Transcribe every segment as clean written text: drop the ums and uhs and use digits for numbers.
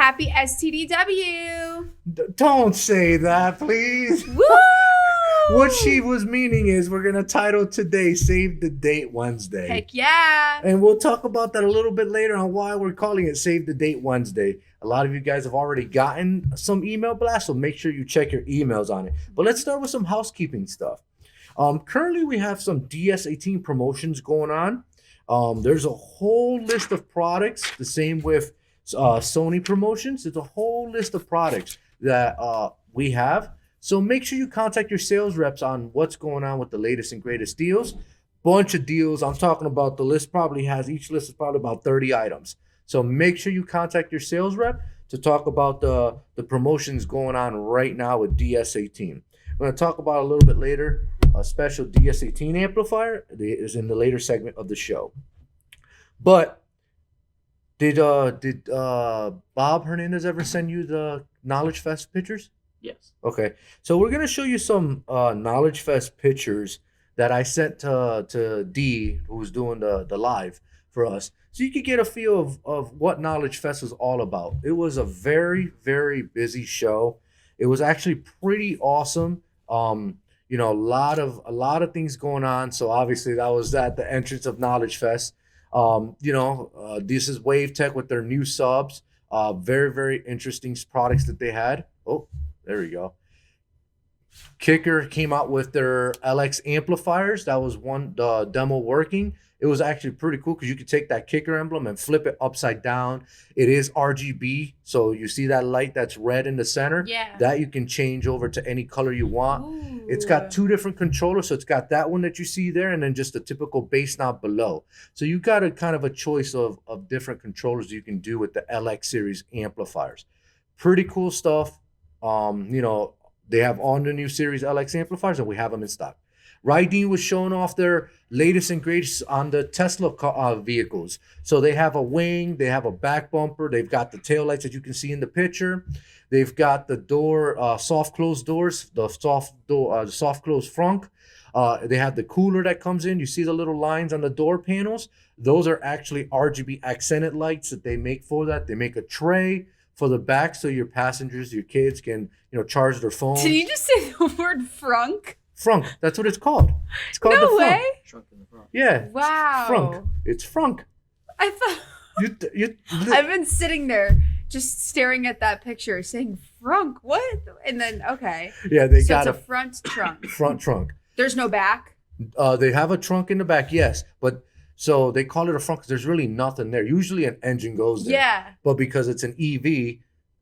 Happy STDW. Don't say that, please. Woo! What she was meaning is we're going to title today Save the Date Wednesday. Heck yeah. And we'll talk about that a little bit later on why we're calling it Save the Date Wednesday. A lot of you guys have already gotten some email blasts, so make sure you check your emails on it. But let's start with some housekeeping stuff. Currently, we have some DS18 promotions going on. There's a whole list of products, the same with Sony promotions. There's a whole list of products that we have. So make sure you contact your sales reps on what's going on with the latest and greatest deals. Bunch of deals. I'm talking about the list each list is probably about 30 items. So make sure you contact your sales rep to talk about the promotions going on right now with DS18. I'm going to talk about a little bit later. A special DS18 amplifier is in the later segment of the show. But did Bob Hernandez ever send you the Knowledge Fest pictures? Yes. Okay. So we're going to show you some Knowledge Fest pictures that I sent to D, who's doing the live for us. So you could get a feel of what Knowledge Fest was all about. It was a very, very busy show. It was actually pretty awesome. A lot of things going on. So obviously that was at the entrance of Knowledge Fest. This is Wave Tech with their new subs. Very, very interesting products that they had. Oh, there we go. Kicker came out with their LX amplifiers. That was the demo working. It was actually pretty cool because you could take that Kicker emblem and flip it upside down. It is RGB, so you see that light that's red in the center? Yeah. That you can change over to any color you want. Ooh. It's got two different controllers, so it's got that one that you see there and then just a typical bass knob below. So you got a kind of a choice of different controllers you can do with the LX series amplifiers. Pretty cool stuff. They have all the new series LX amplifiers and we have them in stock. Rydeen was showing off their latest and greatest on the Tesla vehicles. So they have a wing, they have a back bumper, they've got the taillights that you can see in the picture. They've got the door, soft close doors, the soft close frunk. They have the cooler that comes in. You see the little lines on the door panels. Those are actually RGB accented lights that they make for that. They make a tray for the back so your passengers, your kids can, charge their phones. Did you just say the word frunk? Frunk, that's what it's called. It's called No the frunk. way. Shrunk in the front. Yeah. Wow. Frunk. It's frunk. I thought You I've been sitting there just staring at that picture saying frunk. What? And then okay. Yeah, they So got it's a front trunk. front trunk. There's no back. They have a trunk in the back, yes, but so they call it a front because there's really nothing there. Usually an engine goes there. Yeah. But because it's an EV,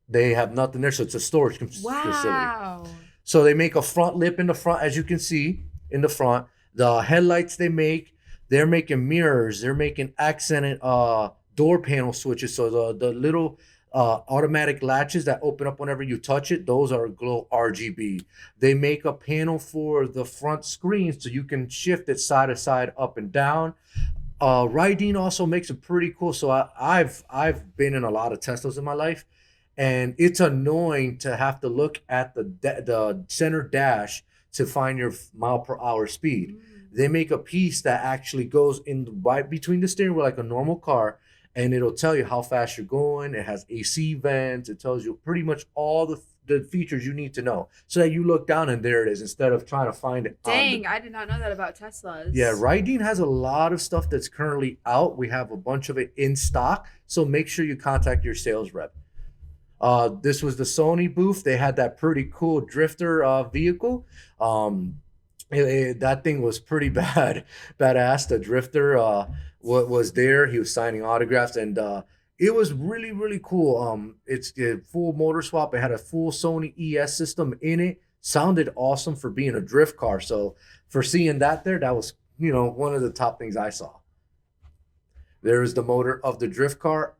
they have nothing there, so it's a storage facility. Wow. So they make a front lip in the front, as you can see in the front. The headlights they're making mirrors. They're making accented door panel switches. So the little automatic latches that open up whenever you touch it, those are glow RGB. They make a panel for the front screen so you can shift it side to side, up and down. Rydeen also makes it pretty cool. So I've been in a lot of Teslas in my life. And it's annoying to have to look at the center dash to find your mile per hour speed. They make a piece that actually goes in right between the steering wheel like a normal car, and it'll tell you how fast you're going. It has AC vents. It tells you pretty much all the features you need to know so that you look down and there it is instead of trying to find it. Dang, I did not know that about Teslas. Yeah, Rydeen has a lot of stuff that's currently out. We have a bunch of it in stock, so make sure you contact your sales rep. This was the Sony booth. They had that pretty cool drifter vehicle. That thing was pretty badass. The drifter was there. He was signing autographs, and it was really, really cool. It's a full motor swap. It had a full Sony ES system in it. Sounded awesome for being a drift car. So for seeing that there, that was one of the top things I saw. There is the motor of the drift car.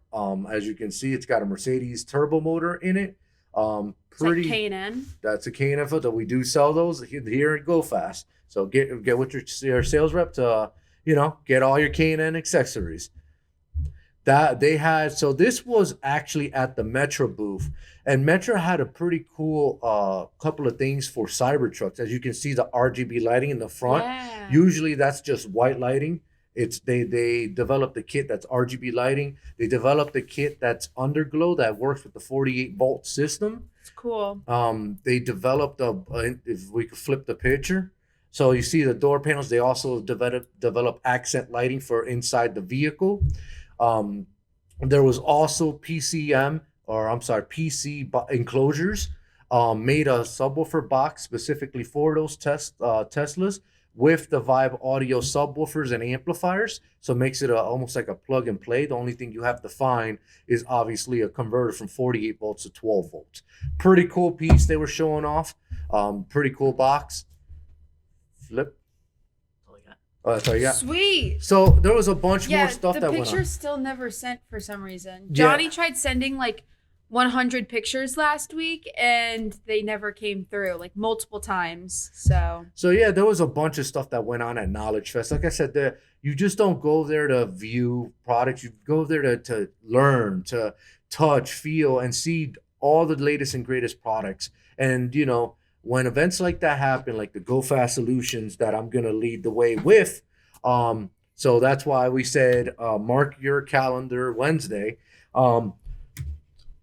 As you can see, it's got a Mercedes turbo motor in it. Pretty. It's like K&N. That's a K&N that we do sell those here at Go Fast. So get with your sales rep to get all your K&N accessories. That they had. So this was actually at the Metro booth, and Metro had a pretty cool couple of things for Cybertrucks. As you can see, the RGB lighting in the front. Yeah. Usually that's just white lighting. They developed a kit that's RGB lighting. They developed a kit that's underglow that works with the 48-volt system. It's cool. They developed if we could flip the picture. So you see the door panels. They also develop accent lighting for inside the vehicle. There was also PC enclosures. Made a subwoofer box specifically for those Teslas with the Vibe audio subwoofers and amplifiers. So it makes it almost like a plug and play. The only thing you have to find is obviously a converter from 48 volts to 12 volts. Pretty cool piece they were showing off. Pretty cool box. Flip. Oh, that's all you got? Sweet. So there was a bunch more stuff that went on. The pictures still never sent for some reason. Johnny tried sending like 100 pictures last week and they never came through, like multiple times. So yeah, there was a bunch of stuff that went on at Knowledge Fest. Like I said, you just don't go there to view products. You go there to learn, to touch, feel, and see all the latest and greatest products. And you know, when events like that happen, like the Go Fast Solutions that I'm gonna lead the way with, so that's why we said mark your calendar Wednesday.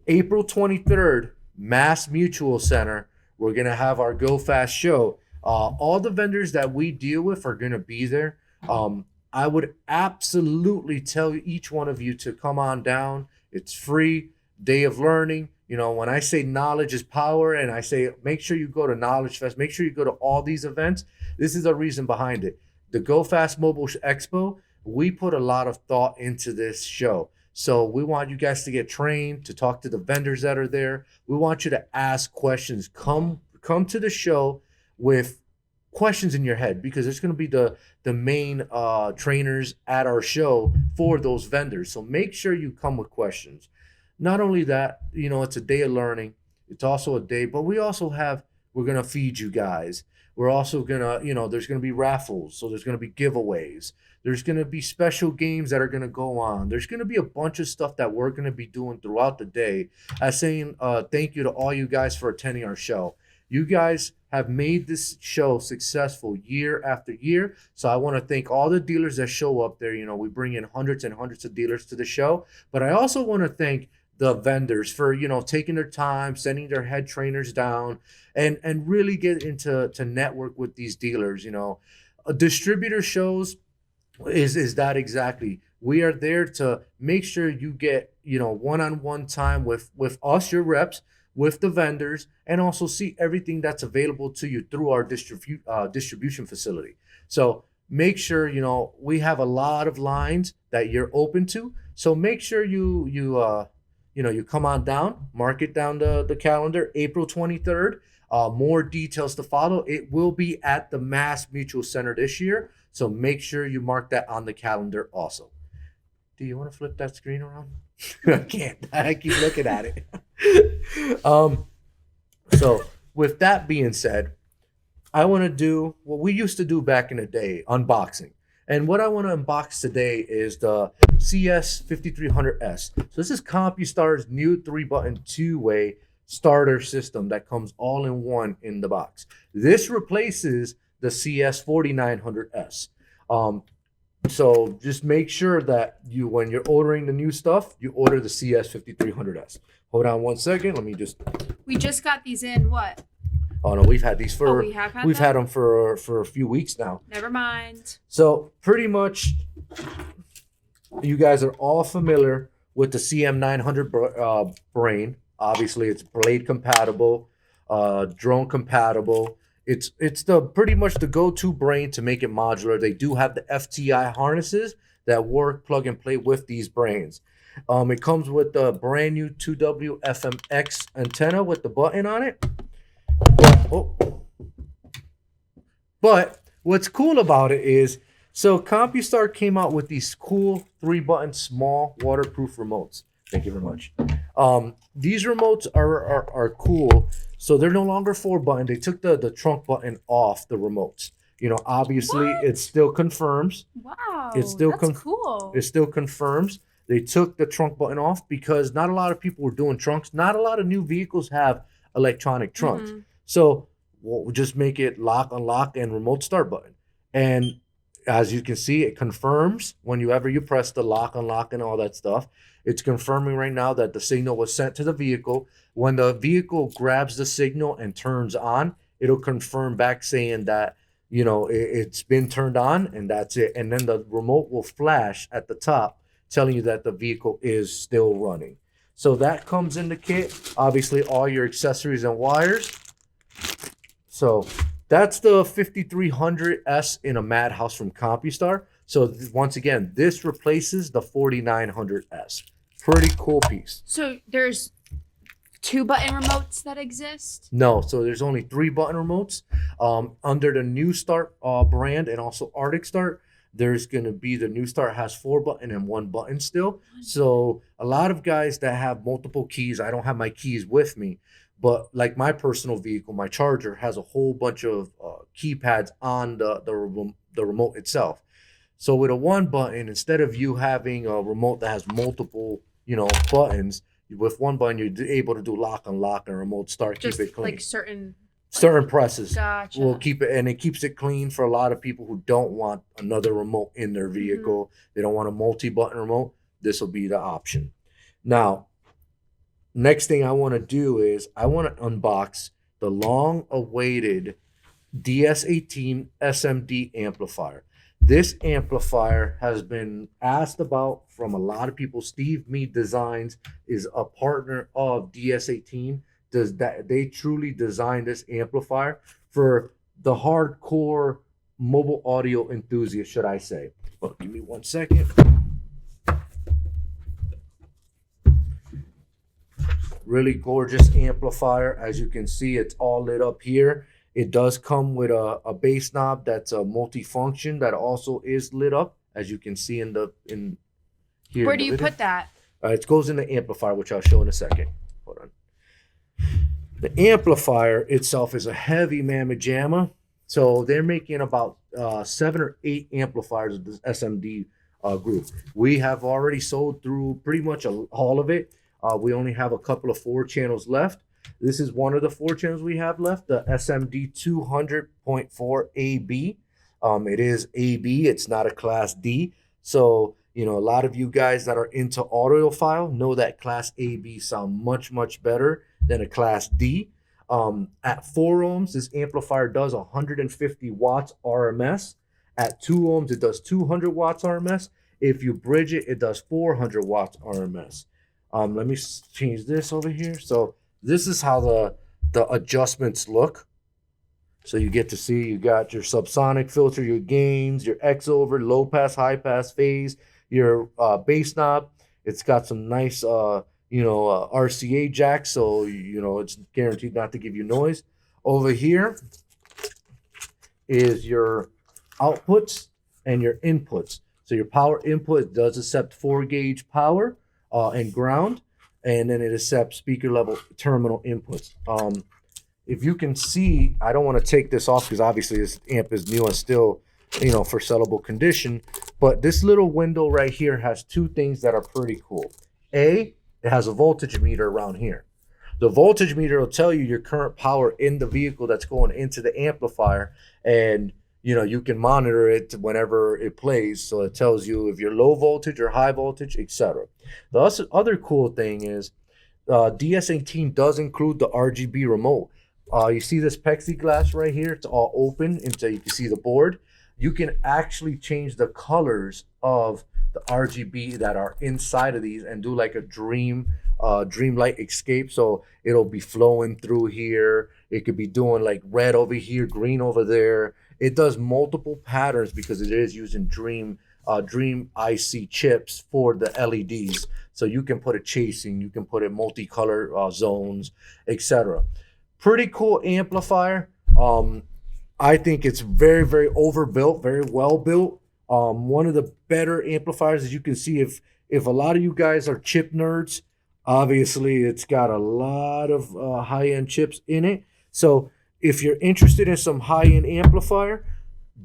April 23rd, Mass Mutual Center, we're going to have our Go Fast show. All the vendors that we deal with are going to be there. I would absolutely tell each one of you to come on down. It's free, day of learning. You know, when I say knowledge is power and I say make sure you go to Knowledge Fest, make sure you go to all these events, this is the reason behind it. The Go Fast Mobile Expo, we put a lot of thought into this show. So we want you guys to get trained, to talk to the vendors that are there. We want you to ask questions. Come to the show with questions in your head, because there's going to be the main trainers at our show for those vendors. So make sure you come with questions. Not only that, you know, it's a day of learning. It's also a day, but we're going to feed you guys. We're also going to, you know, there's going to be raffles. So there's going to be giveaways. There's going to be special games that are going to go on. There's going to be a bunch of stuff that we're going to be doing throughout the day. As saying thank you to all you guys for attending our show. You guys have made this show successful year after year. So I want to thank all the dealers that show up there. You know, we bring in hundreds and hundreds of dealers to the show. But I also want to thank the vendors for, you know, taking their time, sending their head trainers down, and really get to network with these dealers. You know, distributor shows is that exactly. We are there to make sure you get, you know, one-on-one time with us, your reps, with the vendors, and also see everything that's available to you through our distribution facility. So make sure, you know, we have a lot of lines that you're open to. So make sure you come on down, mark it down the calendar, April 23rd. More details to follow. It will be at the Mass Mutual Center this year. So make sure you mark that on the calendar also. Do you want to flip that screen around? I can't. I keep looking at it. So with that being said, I want to do what we used to do back in the day, unboxing. And what I want to unbox today is the CS5300S. So this is CompuStar's new 3-button 2-way starter system that comes all in one in the box. This replaces the CS4900S. So just make sure that when you're ordering the new stuff, you order the CS5300S. Hold on one second. We just got these in what? Oh no, we've had these for we've had them for a few weeks now. Never mind. So pretty much, you guys are all familiar with the CM900 brain. Obviously, it's blade compatible, drone compatible. It's the pretty much the go-to brain to make it modular. They do have the FTI harnesses that work plug and play with these brains. It comes with the brand new 2W FMX antenna with the button on it. But what's cool about it is, so CompuStar came out with these cool 3-button small waterproof remotes. Thank you very much. These remotes are cool. So they're no longer 4-button. They took the trunk button off the remotes. You know, obviously it still confirms. Wow, It still that's cool. It still confirms. They took the trunk button off because not a lot of people were doing trunks. Not a lot of new vehicles have electronic trunks. So we'll just make it lock, unlock, and remote start button. And as you can see, it confirms whenever you press the lock, unlock, and all that stuff. It's confirming right now that the signal was sent to the vehicle. When the vehicle grabs the signal and turns on, it'll confirm back saying that, it's been turned on, and that's it. And then the remote will flash at the top telling you that the vehicle is still running. So that comes in the kit. Obviously, all your accessories and wires. So that's the 5300S in a Madhouse from CompuStar. So once again, this replaces the 4900S. Pretty cool piece. So there's 2 button remotes that exist? No, so there's only 3 button remotes. Under the New Start brand and also Arctic Start, there's going to be the New Start has 4 button and 1 button still. So a lot of guys that have multiple keys, I don't have my keys with me, but like my personal vehicle, my Charger has a whole bunch of keypads on the remote itself. So with a 1 button, instead of you having a remote that has multiple, buttons, with 1 button, you're able to do lock, unlock, and remote start, Just keep it clean. like certain presses. Gotcha. Will keep it, and it keeps it clean for a lot of people who don't want another remote in their vehicle. They don't want a multi-button remote. This will be the option. Now, next thing I want to do is I want to unbox the long-awaited DS18 SMD amplifier. This amplifier has been asked about from a lot of people. Steve Mead Designs is a partner of DS18. They truly designed this amplifier for the hardcore mobile audio enthusiast, should I say. Well, give me 1 second. Really gorgeous amplifier. As you can see, it's all lit up here. It does come with a bass knob that's a multifunction that also is lit up, as you can see in here. Where do you put that? It goes in the amplifier, which I'll show in a second. Hold on. The amplifier itself is a heavy mamma jamma. So they're making about 7 or 8 amplifiers of this SMD group. We have already sold through pretty much all of it. We only have a couple of 4 channels left. This is one of the 4 channels we have left, the SMD 200.4 AB. It is AB. It's not a Class D. So, a lot of you guys that are into audiophile know that Class AB sound much, much better than a Class D. At 4 ohms, this amplifier does 150 watts RMS. At 2 ohms, it does 200 watts RMS. If you bridge it, it does 400 watts RMS. Let me change this over here. So this is how the adjustments look. So you get to see you got your subsonic filter, your gains, your X over, low pass, high pass, phase, your bass knob. It's got some nice RCA jacks, so it's guaranteed not to give you noise. Over here is your outputs and your inputs. So your power input does accept 4-gauge power and ground, and then it accepts speaker level terminal inputs. If you can see, I don't want to take this off because obviously this amp is new and still, for sellable condition. But this little window right here has 2 things that are pretty cool. A, it has a voltage meter around here. The voltage meter will tell you your current power in the vehicle that's going into the amplifier, and you can monitor it whenever it plays. So it tells you if you're low voltage or high voltage, etc. The other cool thing is DS18 does include the RGB remote. You see this plexiglass right here? It's all open until you can see the board. You can actually change the colors of the RGB that are inside of these and do like a dreamlight escape. So it'll be flowing through here. It could be doing like red over here, green over there. It does multiple patterns because it is using Dream IC chips for the LEDs. So you can put it chasing, you can put it multicolor zones, etc. Pretty cool amplifier. I think it's very, very overbuilt, very well built. One of the better amplifiers, as you can see, if a lot of you guys are chip nerds, obviously it's got a lot of high-end chips in it. So if you're interested in some high-end amplifier,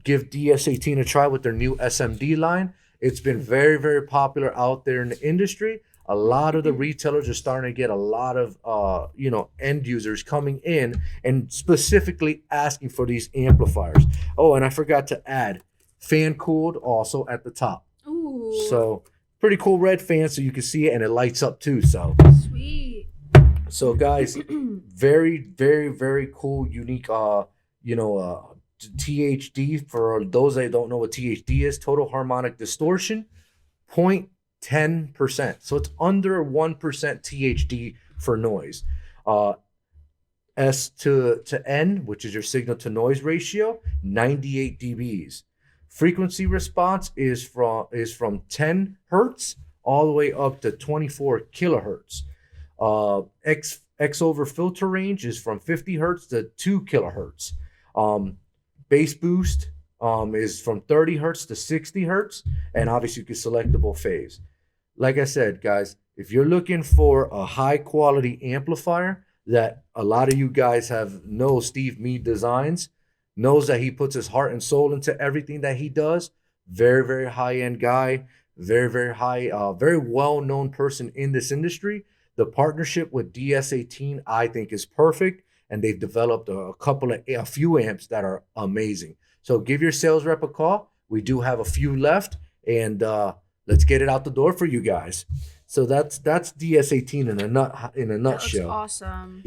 give DS18 a try with their new SMD line. It's been very, very popular out there in the industry. A lot of the retailers are starting to get a lot of end users coming in and specifically asking for these amplifiers. Oh, and I forgot to add, fan cooled also at the top. Ooh. So pretty cool red fan, so you can see it and it lights up too. So Sweet. So guys, very, very, very cool, unique, THD. For those that don't know what THD is, total harmonic distortion, 0.10%. So it's under 1% THD for noise. S to N, which is your signal to noise ratio, 98 dBs. Frequency response is from 10 hertz all the way up to 24 kilohertz. X over filter range is from 50 hertz to 2 kilohertz. Bass boost is from 30 hertz to 60 hertz, and obviously you can selectable phase. Like I said, guys, if you're looking for a high quality amplifier that a lot of you guys know Steve Mead designs, knows that he puts his heart and soul into everything that he does. Very, very high end guy, very, very high, very well known person in this industry. The partnership with DS18, I think, is perfect, and they've developed a few amps that are amazing. So give your sales rep a call. We do have a few left, and let's get it out the door for you guys. So that's DS18 in a nutshell. That's awesome.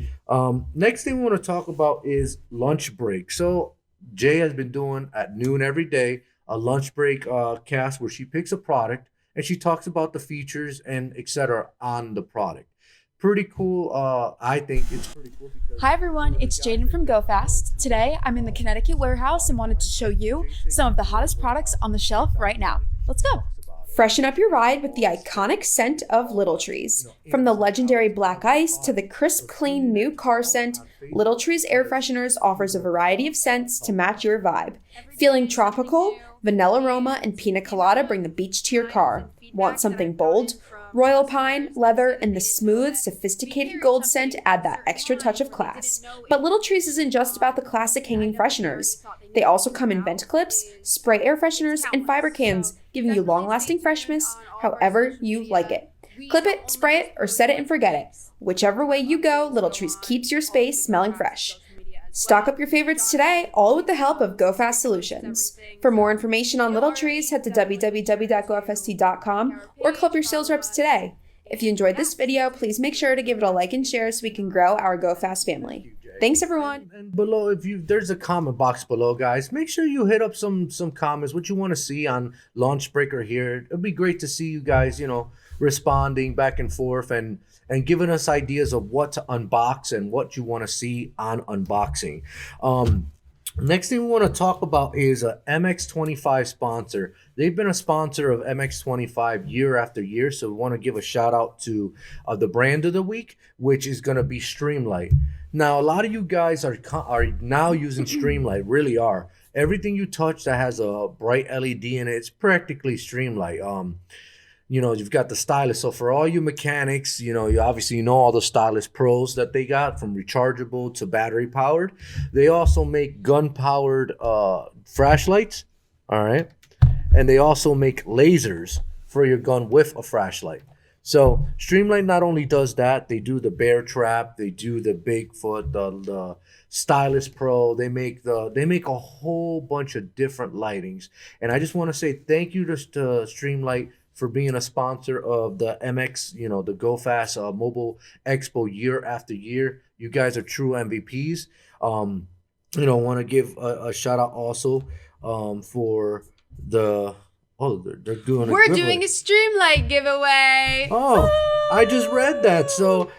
Next thing we want to talk about is lunch break. So Jay has been doing at noon every day a lunch break cast where she picks a product and she talks about the features and etc. on the product. Pretty cool. I think it's pretty cool. Hi everyone, it's Jaden from GoFast. Today I'm in the Connecticut warehouse and wanted to show you some of the hottest products on the shelf right now. Let's go. Freshen up your ride with the iconic scent of Little Trees. From the legendary Black Ice to the crisp, clean new car scent, Little Trees Air Fresheners offers a variety of scents to match your vibe. Feeling tropical? Vanilla aroma and pina colada bring the beach to your car. Want something bold? Royal pine, leather, and the smooth, sophisticated gold scent add that extra touch of class. But Little Trees isn't just about the classic hanging fresheners. They also come in vent clips, spray air fresheners, and fiber cans, giving you long-lasting freshness however you like it. Clip it, spray it, or set it and forget it. Whichever way you go, Little Trees keeps your space smelling fresh. Stock up your favorites today, all with the help of GoFast Solutions. For more information on Little Trees, head to www.gofst.com or call up your sales reps today. If you enjoyed this video, please make sure to give it a like and share so we can grow our GoFast family. Thanks, everyone. And below, there's a comment box below, guys. Make sure you hit up some comments, what you want to see on Launch Breaker here. It'd be great to see you guys, responding back and forth and giving us ideas of what to unbox and what you want to see on unboxing. Next thing we want to talk about is a MX25 sponsor. They've been a sponsor of MX25 year after year, so we want to give a shout out to the brand of the week, which is going to be Streamlight. Now, a lot of you guys are now using Streamlight, really are. Everything you touch that has a bright LED in it, it's practically Streamlight. You've got the stylus. So for all you mechanics, you obviously know all the stylus pros that they got, from rechargeable to battery powered. They also make gun powered flashlights. All right. And they also make lasers for your gun with a flashlight. So Streamlight not only does that, they do the bear trap, they do the Bigfoot, the Stylus Pro. They make a whole bunch of different lightings. And I just want to say thank you to Streamlight for being a sponsor of the MX, the GoFast Mobile Expo year after year. You guys are true MVPs. Want to give a shout out also for the. Oh, they're doing. We're doing a Streamlight giveaway. Oh, I just read that. So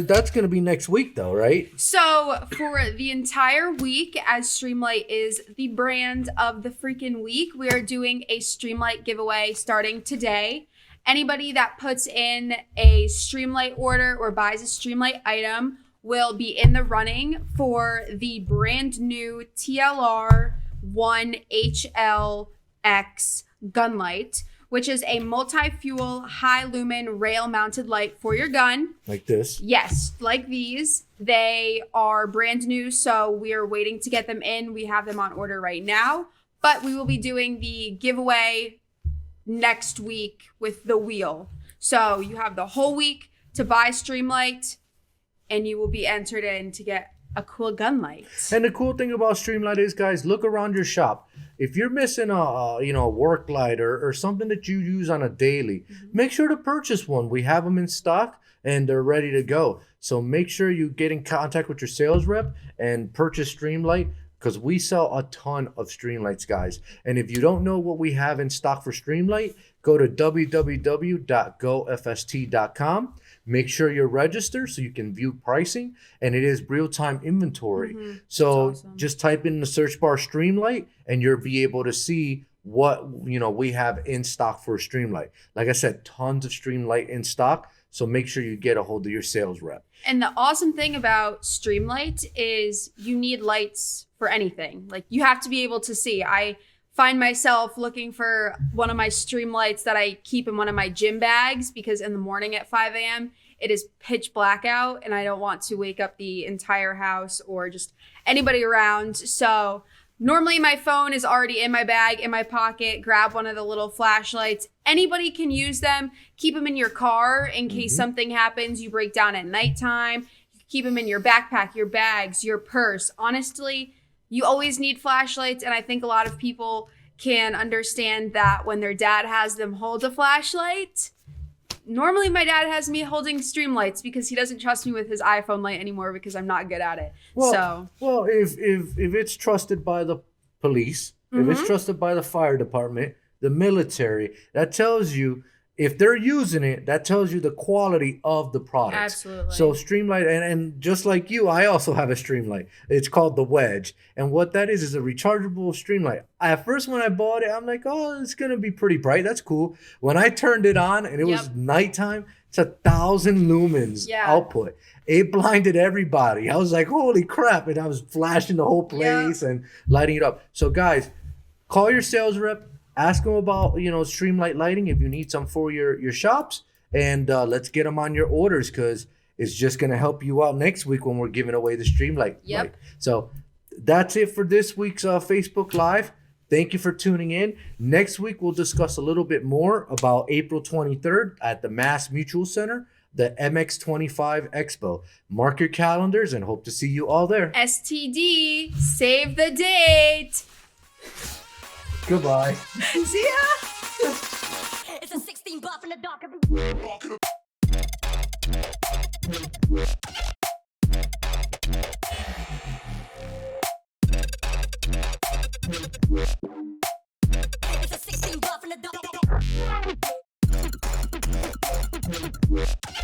that's going to be next week, though, right? So for the entire week, as Streamlight is the brand of the freaking week, we are doing a Streamlight giveaway starting today. Anybody that puts in a Streamlight order or buys a Streamlight item will be in the running for the brand new TLR 1HLX gun light, which is a multi-fuel, high-lumen, rail-mounted light for your gun. Like this? Yes, like these. They are brand new, so we are waiting to get them in. We have them on order right now, but we will be doing the giveaway next week with the wheel. So you have the whole week to buy Streamlight, and you will be entered in to get a cool gun light. And the cool thing about Streamlight is, guys, look around your shop. if you're missing a work light or something that you use on a daily, make sure to purchase one. We have them in stock and they're ready to go. So make sure you get in contact with your sales rep and purchase Streamlight, because we sell a ton of Streamlights, guys. And if you don't know what we have in stock for Streamlight, go to www.gofst.com. Make sure you're registered so you can view pricing, and it is real-time inventory. So That's awesome. just type in the search bar Streamlight and you'll be able to see what we have in stock for Streamlight. Like I said, tons of Streamlight in stock. So make sure you get a hold of your sales rep. And the awesome thing about Streamlight is you need lights for anything. Like, you have to be able to see. I find myself looking for one of my Streamlights that I keep in one of my gym bags, because in the morning at 5 a.m. it is pitch black out and I don't want to wake up the entire house or just anybody around. So normally my phone is already in my bag, in my pocket. Grab one of the little flashlights. Anybody can use them. Keep them in your car in case something happens. You break down at nighttime. Keep them in your backpack, your bags, your purse. Honestly, you always need flashlights. And I think a lot of people can understand that when their dad has them hold a flashlight. Normally my dad has me holding Streamlights because he doesn't trust me with his iPhone light anymore because I'm not good at it. Well, if it's trusted by the police, if it's trusted by the fire department, the military, that tells you, if they're using it, that tells you the quality of the product. Absolutely. So Streamlight, and just like you, I also have a Streamlight. It's called the Wedge. And what that is a rechargeable Streamlight. At first when I bought it, I'm like, oh, it's going to be pretty bright. That's cool. When I turned it on and it was nighttime, it's 1,000 lumens output. It blinded everybody. I was like, holy crap. And I was flashing the whole place and lighting it up. So guys, call your sales rep. Ask them about, Streamlight lighting if you need some for your shops. And let's get them on your orders, because it's just going to help you out next week when we're giving away the Streamlight light. So that's it for this week's Facebook Live. Thank you for tuning in. Next week, we'll discuss a little bit more about April 23rd at the Mass Mutual Center, the MX25 Expo. Mark your calendars and hope to see you all there. STD, save the date. Goodbye. See ya. It's a 16 buff in the dark. It's a 16 buff in the dark.